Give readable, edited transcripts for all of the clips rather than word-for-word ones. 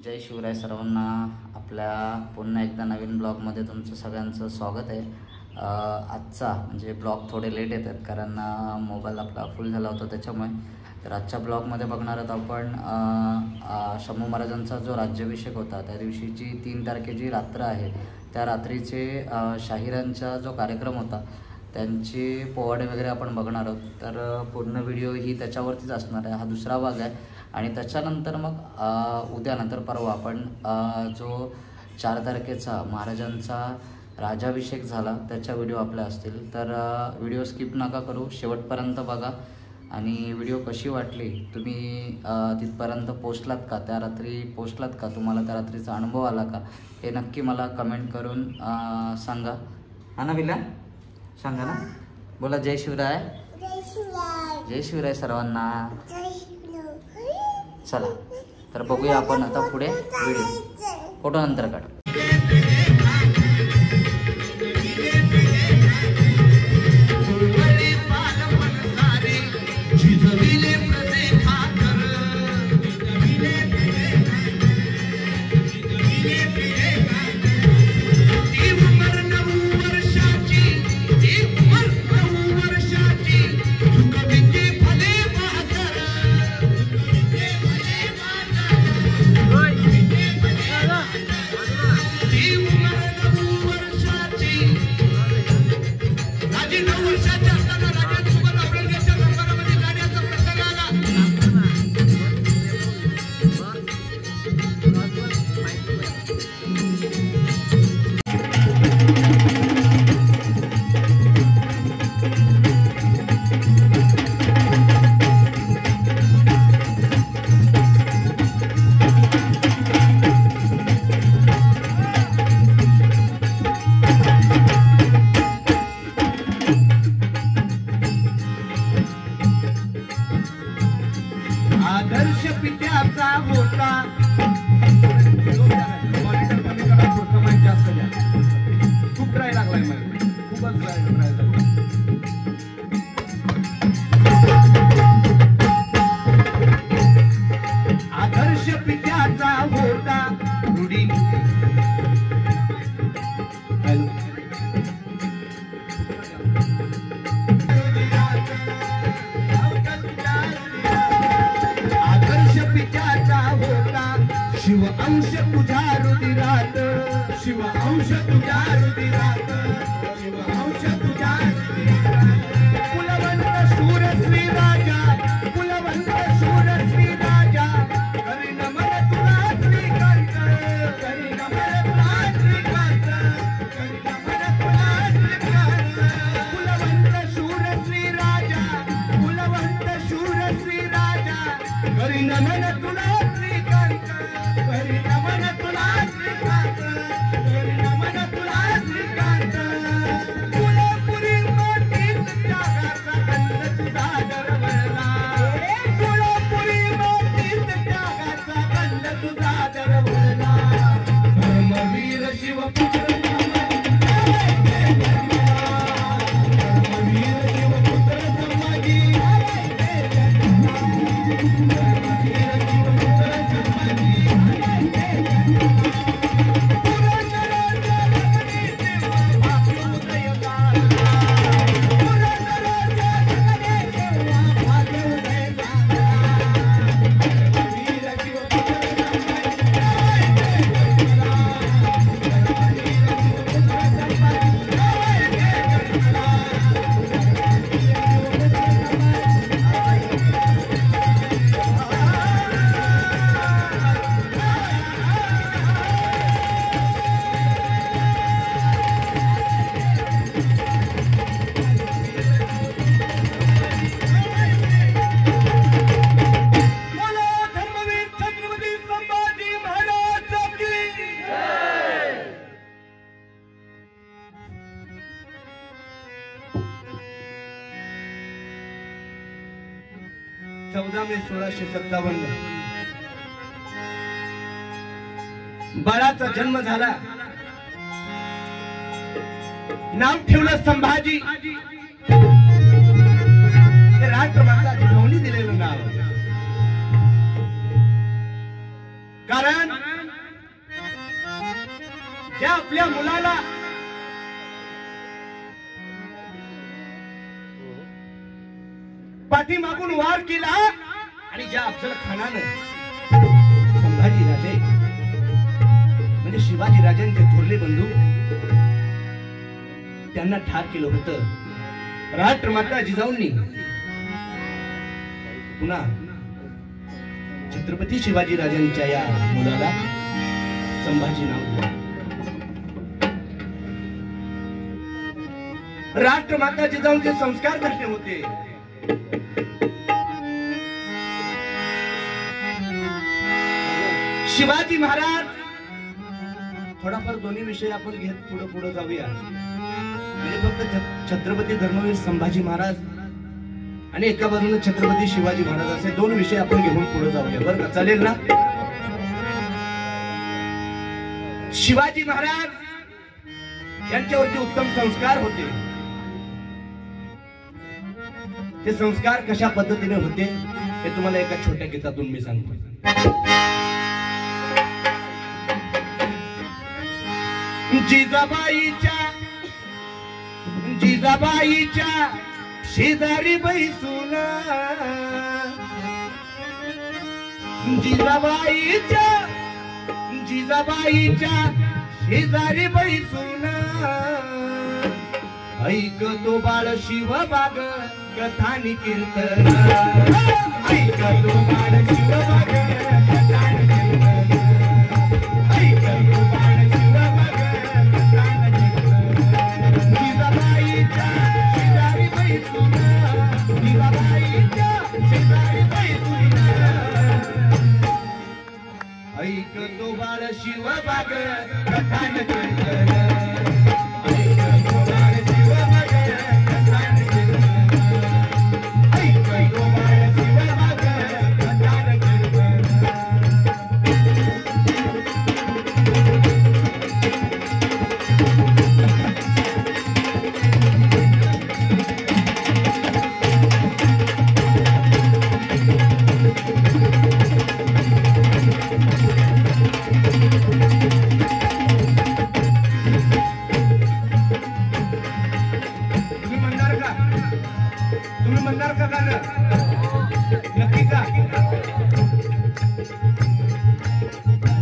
जय शिवराय सर्वांना. आपल्या पुन्हा एकदा नवीन ब्लॉगमध्ये तुमचं सगळ्यांचं स्वागत आहे. आजचा म्हणजे ब्लॉग थोडे लेट येतात कारण मोबाईल आपला फुल झाला होता त्याच्यामुळे. तर आजच्या ब्लॉगमध्ये बघणार आहोत आपण शंभू महाराजांचा जो राज्याभिषेक होता त्या दिवशीची 3 तारखेची रात्र आहे, त्या रात्रीचे शाहिरांचा जो कार्यक्रम होता त्यांचे पोवाडे वगैरे आपण बघणार आहोत. तर पूर्ण व्हिडिओ ही त्याच्यावरतीच असणार आहे. हा दुसरा भाग आहे आणि त्याच्यानंतर मग उद्यानंतर परवा आपण जो 4 तारखेचा महाराजांचा राज्याभिषेक झाला त्याच्या व्हिडिओ आपल्या असतील. तर व्हिडिओ स्किप नका करू, शेवटपर्यंत बघा. आणि व्हिडिओ कशी वाटली, तुम्ही तिथपर्यंत पोचलात का, त्या रात्री पोचलात का, तुम्हाला त्या रात्रीचा अनुभव आला का, हे नक्की मला कमेंट करून सांगा. हा ना विला, सांगा ना. बोला जय शिवराय. जय शिवराय. जय शिवराय सर्वांना. चला तर बघूया आपण आता पुढे व्हिडिओ. फोटो नंतर काढ. आदर्श पित्याचा होता. जास्त द्या, खूप ड्राय लागलाय मला, खूपच ड्राय लागला. आदर्श पित्याचा होता रूढी. शिव अंश तुझ्या रुधिरात, शिव अंश तुझ्या रुधिरात, शिव अंश तुझ्या रुधिरात. कुलवंत शूर श्री राजा, कुलवंत शूर श्री राजा, करी नमन तुला श्रीकांत, करी नमन तुला श्रीकांत, करी नमन तुला श्रीकांत. कुलवंत शूर श्री राजा, कुलवंत शूर श्री राजा, करी नमन तुला श्रीकांत, करी नमन तुला श्रीकांत, करी नमन तुला श्रीकांत. कुळपुरी मातीत त्यागाचा गंध तुझा दरवळला, कुळपुरी मातीत त्यागाचा गंध तुझा दरवळला. धर्मवीर शिवपुत्र मे 1657 बाळाचा जन्म झाला. नाव ठेवलं संभाजी. राष्ट्रमाता जिजाऊंनी दिलेलं नाव. कारण त्या आपल्या मुलाला पाठीमागून वार केला आणि ज्या अफजल खानानं संभाजी राजे म्हणजे शिवाजी राजांचे थोरले बंधू त्यांना ठार केलं होतं, राष्ट्रमाता जिजाऊंनी पुन्हा छत्रपती शिवाजी राजांच्या या मुलाला संभाजी नाव दिलं. राष्ट्रमाता जिजाऊंचे संस्कार घडले होते. शिवाजी महाराज थोडाफार दोन्ही विषय आपण घेत पुढे पुढे जाऊया. म्हणजे फक्त छत्रपती धर्मवीर संभाजी महाराज आणि एका बाजूने छत्रपती शिवाजी महाराज असे दोन विषय आपण घेऊन पुढे जाऊया, बरं का? चालेल ना? शिवाजी महाराज यांच्यावरती उत्तम संस्कार होते. ते संस्कार कशा पद्धतीने होते हे तुम्हाला एका छोट्या गीतातून मी सांगतो. जिजाबाईच्या शेजारी बैसून जिजाबाईच्या शेजारी बैसून ऐकतो बाळ शिवबाग कथानी कीर्तन. ऐकतो बाळ शिवबाग कथानी कीर्तन. ऐकतो बाळ शिवबाग कथानी कीर्तन. जिजाबाईच्या शेजारी बैसून जिजाबाईच्या शेजारी बैसून ऐकतो बाळ शिवबाग कथानी कीर्तन.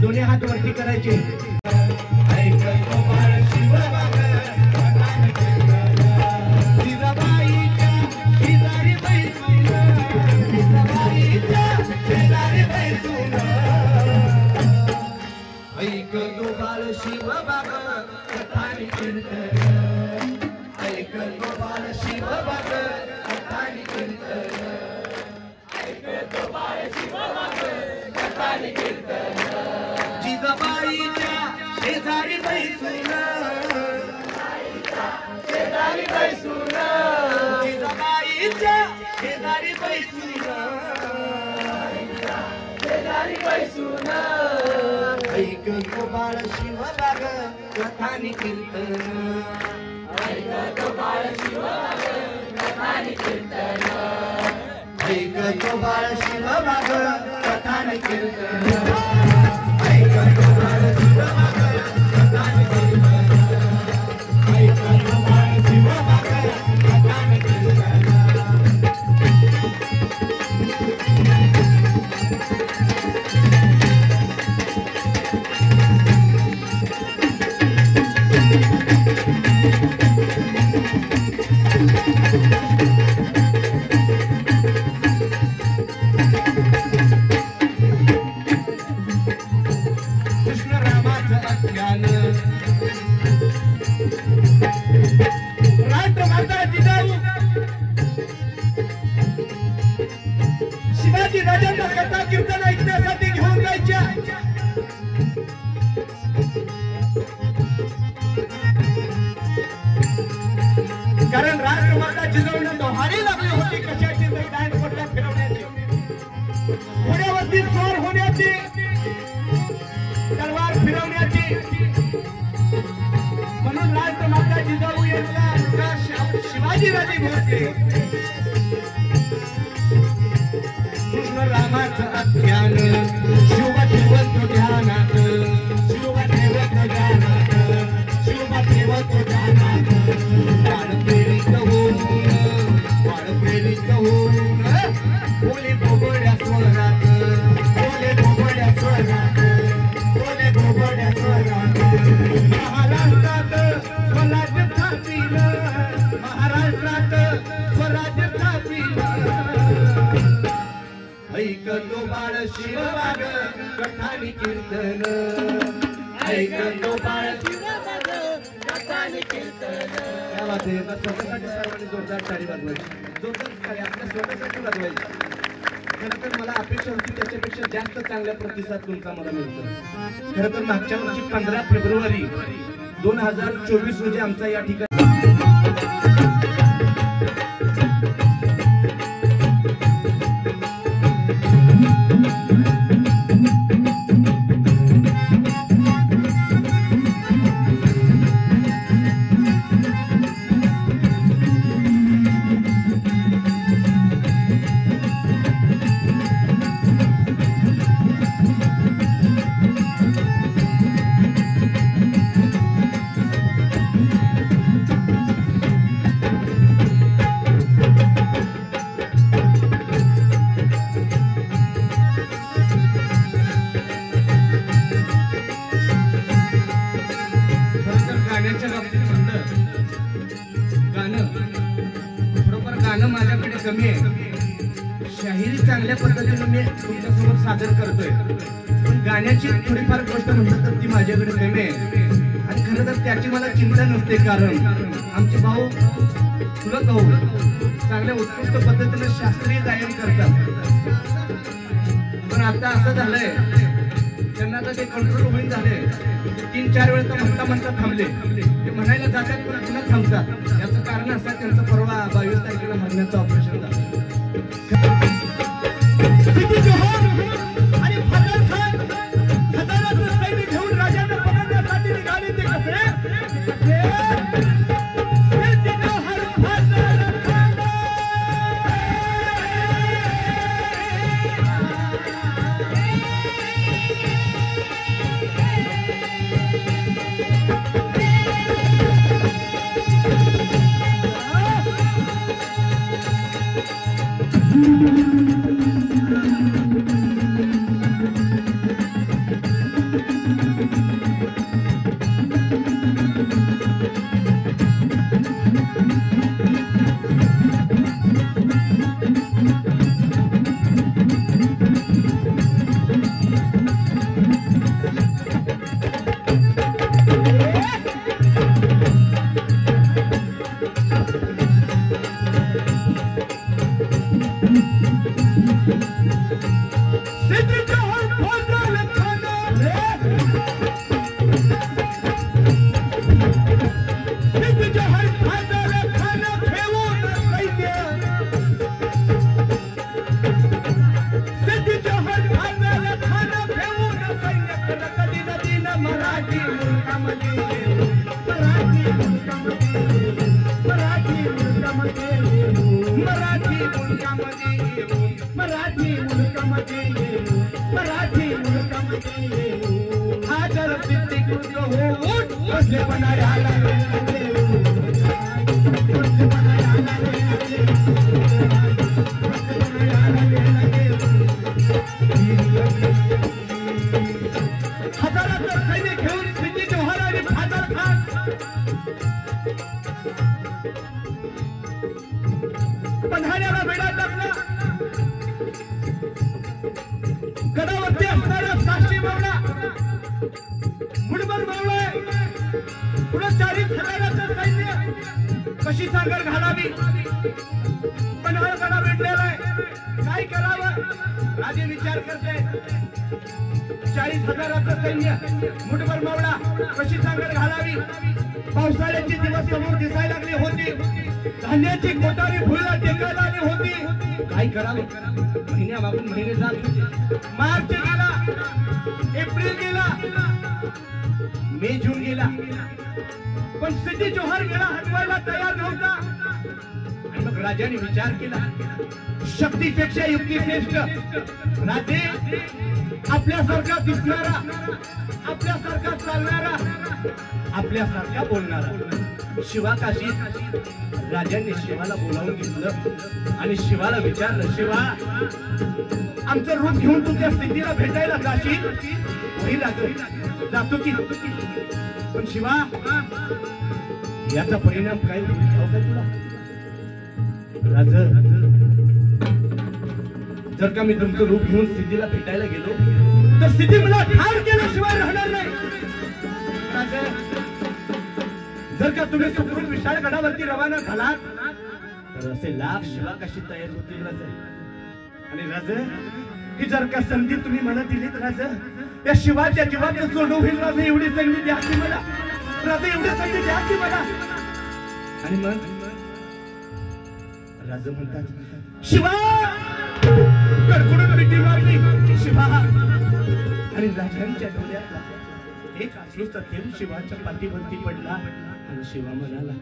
दोन्ही हात वरती करायचे. ऐकतो बाळ शिवबाग कथानी कीर्तन. जिजाबाईच्या शेजारी बैसून जिजाबाईच्या शेजारी बैसून ऐकतो बाळ शिवबाग कथानी कीर्तन. ऐकतो बाळ शिवबाग कथानी कीर्तन. ऐकतो बाळ शिवबाग कथानी कीर्तन. जिजाबाईच्या शेजारी बैसून शेजारी बैसून जिजाबाईच्या शेजारी बैसून शेजारी बैसून ऐकतो बाळ शिवबाग कथानी कीर्तन. ऐकतो बाळ शिवबाग कथानी कीर्तन. ऐकतो बाळ शिवबाग कथानी कीर्तन. ऐकतो बाळ शिवबाग कथानी कीर्तन. ऐकतो बाळ शिवबाग कथानी कीर्तन. राष्ट्रमाता जिजाऊ शिवाजी राजांना कथा कीर्तन ऐकण्यासाठी घेऊन जायच्या. कारण राष्ट्रमाता जिजाऊंना दोहारी लागली होती कशाची तर डायन कोटला फिरवण्याची, पुण्यावरती स्वार होण्याची, तलवार फिरवण्याची. म्हणून राष्ट्रमाता जिजाऊ यांना शिवाजी राजे म्हटले. कृष्ण रामाचं अज्ञान शिव ठेवत ध्यानात, शिव ठेवत ध्यानात. स्वराज्य स्थापिलं, महाराष्ट्रात स्वराज्य स्थापिलं. ऐकतो बाळ शिवराग कथानी कीर्तन, ऐकतो बाळ शिवराग कथानी कीर्तन. क्या बात आहे. स्वतःसाठी सर्वांनी जोरदार टाळी वाजवायची, जोरदार टाळी आपल्या स्वतःसाठी वाजवायची. खरं तर मला अपेक्षा होती त्याच्यापेक्षा जास्त चांगला प्रतिसाद तुमचा मला मिळतो. खरं तर मागच्या वर्षी 15 फेब्रुवारी 2024 रोजी आमचा या ठिकाणी गाणं माझ्याकडे कमी आहे. शाहिरी चांगल्या पद्धतीने मी तुमच्यासमोर सादर करतोय, पण गाण्याची थोडीफार गोष्ट म्हणतात तर ती माझ्याकडे कमी आहे. आणि खरं तर त्याची मला चिंता नसते, कारण आमचे भाऊ तुला भाऊ चांगल्या उत्कृष्ट पद्धतीने शास्त्रीय गायन करतात. पण आता असं झालंय त्यांना आता ते कंट्रोल होईल झाले. 3-4 वेळा तर म्हणता थांबले, ते म्हणायला जातात पण पुन्हा थांबतात. याचं कारण असं त्यांचं परवा 22 तारखेला मरण्याचं ऑपरेशन झालं. आणि फजल खान हजाराचं सैनिक घेऊन राजांना पकडण्यासाठी निघाले. ते कसे पन्हाळ्याला वेढा टाकला. गडावरती असणारा साक्षी मावळा मुठभर मावळा पुढे 40,000चं सैन्य कशी सांगड घालावी. पन्हाळगडा भेटलेला आहे, काय करावं राजे विचार करते. 40,000चं सैन्य मुठभर मावळा कशी सांगड घालावी. पावसाळ्याची दिवस समोर दिसायला लागली होती, धान्याची कोठारी भुईला टेकायला आली होती. काय करावे, महिन्यामागून महिने जात होते. मार्च गेला, एप्रिल गेला, मे जून गेला, पण सिद्धी जोहर गेला हटवायला तयार नव्हता. आणि मग राजाने विचार केला, शक्तीपेक्षा युक्ती श्रेष्ठ. राजे आपल्यासारखा दिसणारा, आपल्यासारखा चालणारा आपल्यासारखा बोलणारा शिवाकाशी राजांनी शिवाला बोलावून घेतलं आणि शिवाला विचारलं, शिवा आमचं रूप घेऊन तू त्या स्थितीला भेटायला जाशील? होई राजा, जातो की. पण शिवा याचा परिणाम काय होईल तुला? राजा, जर का मी तुमचं रूप घेऊन स्थितीला भेटायला गेलो तर स्थिती मला ठार केल्याशिवाय राहणार नाही. राजा, जर का तुम्ही सुखरूप विशाळगडावरती रवाना झालात तर असे लाख शिवा कशी तयार होतील राजा. आणि राजा, ही जर का संधी तुम्ही मला दिलीत राजा, या शिवाच्या जीवाचं सोडू होईल राजा. एवढी संधी द्या की मला राजा, एवढी संधी द्या की मला. आणि मग राजा म्हणतात, शिवा कडकडून मिठी मारली शिवा. आणि राजांच्या डोळ्यात एक अश्रूचा थेंब शिवाच्या पाठीवरती पडला आणि शिवा म्हणाला,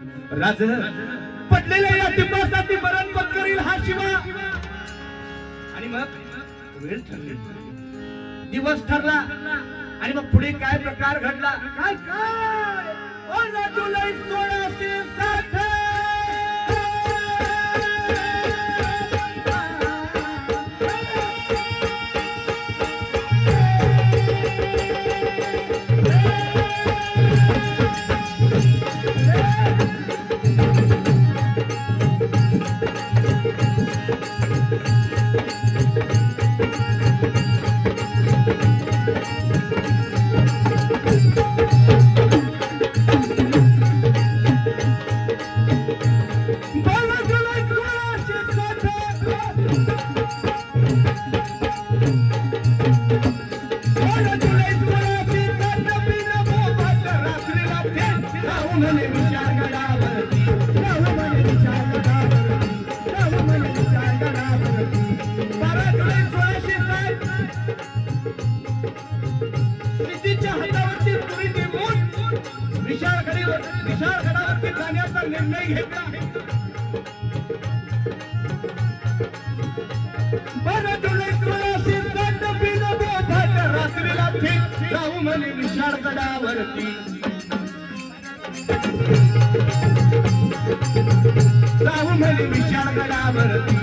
राज पडलेल्या या टिंबासाठी मरण पत्करील हा शिवा. आणि मग वेळ ठरली, दिवस ठरला आणि मग पुढे काय प्रकार घडला? काय काय 15 जुलै 1660 विशाळगडावरती जाण्याचा निर्णय घेतला. 12 जुलै 1660 रात्रीला थेट जाऊ म्हणे विशाळगडावरती. जाऊ म्हणे विशाळगडावरती.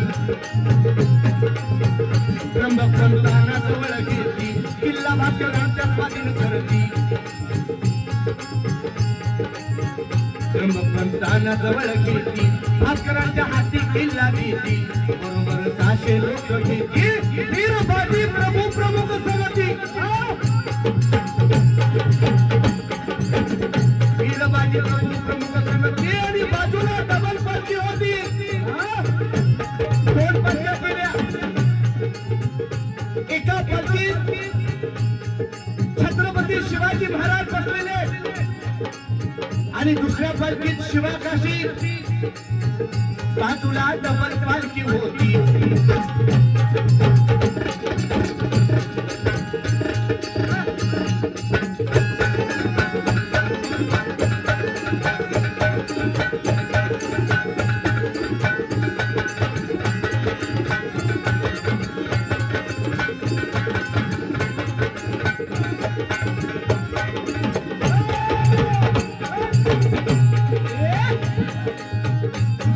ब्रह्मपंथाना जवळ घेतली, किल्ला भास्करांच्या स्वाधीन करती. ब्रह्मपंथाना जवळ घेतली, भास्करांच्या हाती किल्ला देती. बरोबर 600 लोक घेतली, वीरबाजी प्रभू प्रमुख सवती. वीरबाजी प्रभू प्रमुख सवती आणि बाजूला डबल पालखी होती. 2 पालख्या केल्या. एका पालखीत छत्रपती शिवाजी महाराज बसलेले आणि दुसऱ्या पालखीत शिवाकाशी. बाजूला डबल पालखी होती.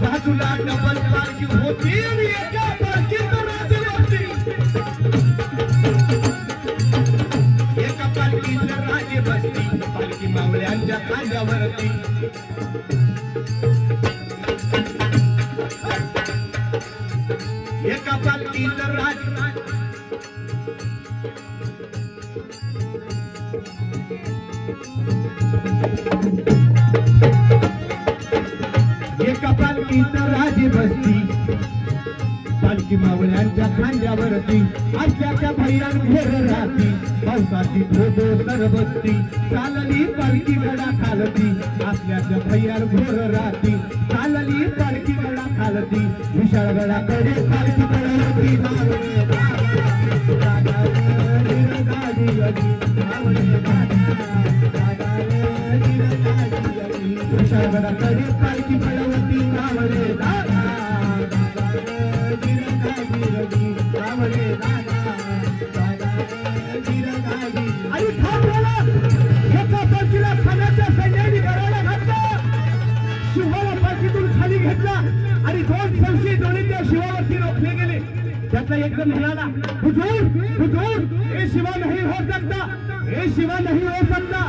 बाजूला डबल पालखी होती आणि एका पालखीत राजे बसती. एका पालखीत राजे बसती, पालखी मावळ्यांच्या खांद्यावरती. एका पालखीत राजे पालखीत राजे बसती, पालखी मावळ्यांच्या खांद्यावरती. असल्याच्या भैयान घोर राहती, पावसाची धोधो सरबसती. चालली पालखी गडा खालती, असल्याच्या भैयान घोर राहती. चालली पालखी गडा खालती, विशाळगडाकडे पालखी पडवती. विशाळगडाकडे पालखी पडवती. आणि एका पालखीला खाण्याच्या सैन्याने त्यातला एक जण म्हणाला, हुजूर हुजूर हे शिवा नाही हो सकता, हे शिवा नाही हो सकता.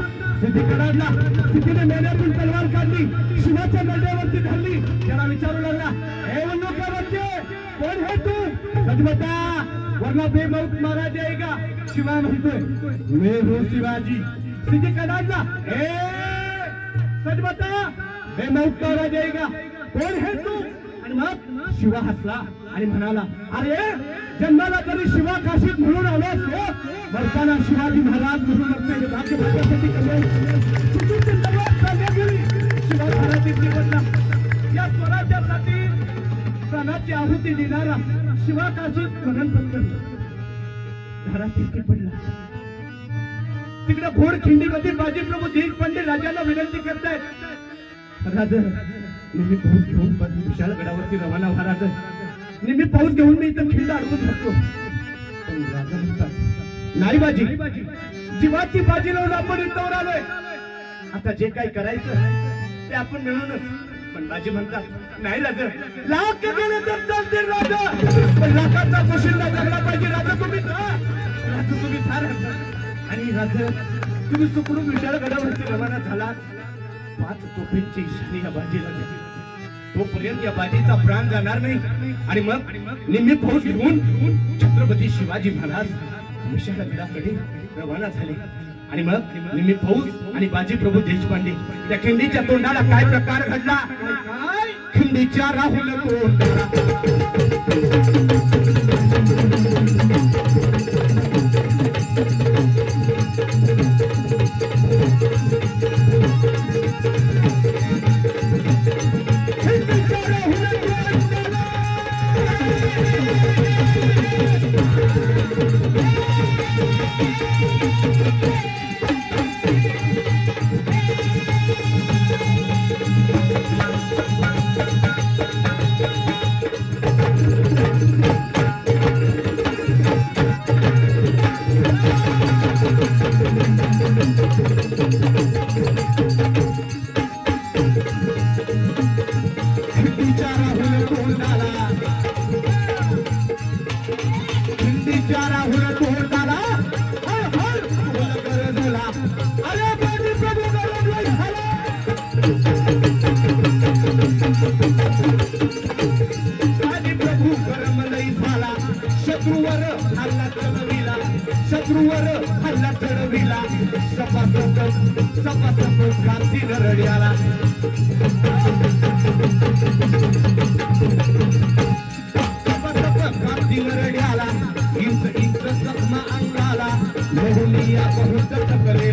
सिद्धी कडाडला. सिद्धीने मेल्यातून तलवार काढली, शिवाच्या नरड्यावरती धरली. त्याला विचारू लागला, हे उन्नो क्या बच्चे, कोण है तू? सच बता वरना बेमौत मारा जाएगा. शिवा म्हणतोय, मैं हूँ शिवाजी. सिद्धी कडाडला, हे सच बता बेमौत मारा जाएगा, कोण है तू? आणि मग शिवा हसला आणि म्हणाला, अरे जन्माला तरी शिवा काशीत म्हणून आलोस हो, मरताना शिवाजी महाराज म्हणून मरते हे भाग्य भाग्यासाठी कल्याण. शिवा महाराज जीवनला या स्वराज्यासाठी प्राणाची आहुती देणारा शिवा काशीत गगन पत्करला, धारातीर्थी पडला. तिकडे घोड खिंडीमध्ये बाजीप्रभू देशपांडे राजाला विनंती करतायत, राजा नेहमी पाऊस घेऊन विशाल गडावरती रवाना व्हा. राजा नेहमी पाऊस घेऊन मी इथं खिंड अडकून थांबतो. पण राजा म्हणतात, नाही बाजी, जीवाची बाजी लावून आपण इथवर आलोय. आता जे काही करायचं ते आपण मिळूनच. पण बाजी म्हणतात, नाही राजा, लाख गेले तर चालतील राजा, पण लाखाचा पोशिंदा जगला पाहिजे. राजा तुम्ही राजा तुम्ही फार आणि राजा तुम्ही सुकडून विशाल गडावरती रवाना झाला. 5 तोफेंची इशानी या बाजीला द्या, तोपर्यंत या बाजीचा प्राण जाणार नाही. आणि मग निम्मी फौज घेऊन छत्रपती शिवाजी महाराज विशाल गडाकडे रवाना झाले. आणि मग निम्मी फौज आणि बाजी प्रभू देशपांडे त्या खिंडीच्या तोंडाला काय प्रकार घडला, काय खिंडीच्या राहुल शत्रूवर हल्ला चढविला, सपासप क्रांती रड्याला. सपासप क्रांती रड्याला, इंच इंच जखमा अंगाला, बहुलिया बहुत सकले